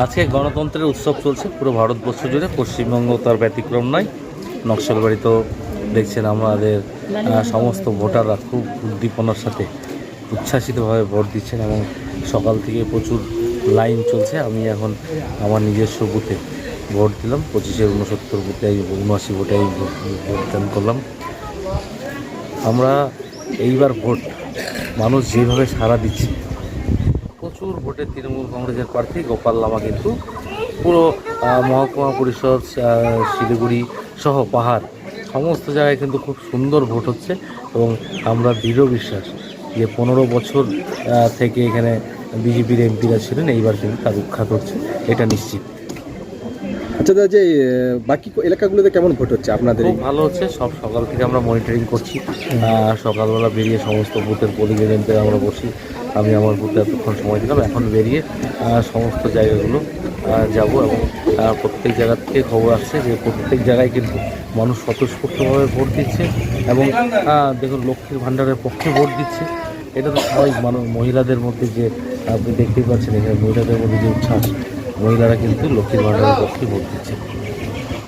আজকে গণতন্ত্রের উৎসব চলছে পুরো ভারতবর্ষ জুড়ে, পশ্চিমবঙ্গ তার ব্যতিক্রম নয়। নকশালবাড়িতেও দেখছেন আমাদের সমস্ত ভোটাররা খুব উদ্দীপনার সাথে উচ্ছ্বাসিতভাবে ভোট দিচ্ছেন এবং সকাল থেকে প্রচুর লাইন চলছে। আমি এখন আমার নিজস্ব বুথে ভোট দিলাম, 25-69 বুথে, 79 ভোটে আমি ভোটদান করলাম। আমরা এইবার ভোট মানুষ যেভাবে সাড়া দিচ্ছে, প্রচুর ভোটে তৃণমূল কংগ্রেসের প্রার্থী গোপাল লামা কিন্তু পুরো মহকুমা পরিষদ, শিলিগুড়ি সহ পাহাড় সমস্ত জায়গায় কিন্তু খুব সুন্দর ভোট হচ্ছে এবং আমরা দৃঢ় বিশ্বাস যে 15 বছর থেকে এখানে বিজেপির এমপিরা ছিলেন, এইবার কিন্তু তার উৎখাত হচ্ছে, এটা নিশ্চিত। আচ্ছা দাদা, যে বাকি এলাকাগুলোতে কেমন ভোট হচ্ছে আপনাদের? খুব ভালো হচ্ছে, সব সকাল থেকে আমরা মনিটরিং করছি। সকালবেলা বেরিয়ে সমস্ত বুথের পোলিং এজেন্টে আমরা বসি, আমি আমার বুথে এতক্ষণ সময় দিলাম। এখন বেরিয়ে সমস্ত জায়গাগুলো যাব এবং প্রত্যেক জায়গা থেকে খবর আসছে যে প্রত্যেক জায়গায় কিন্তু মানুষ স্বতঃস্ফূর্তভাবে ভোট দিচ্ছে এবং দেখুন লক্ষ্মীর ভাণ্ডারের পক্ষে ভোট দিচ্ছে। এটা তো স্বাভাবিক। মহিলাদের মধ্যে যে আপনি দেখতেই পাচ্ছেন এখানে মহিলাদের মধ্যে যে উচ্ছ্বাস, মহিলারা কিন্তু লক্ষ্মীর ভাণ্ডারের পক্ষে ভোট দিচ্ছে।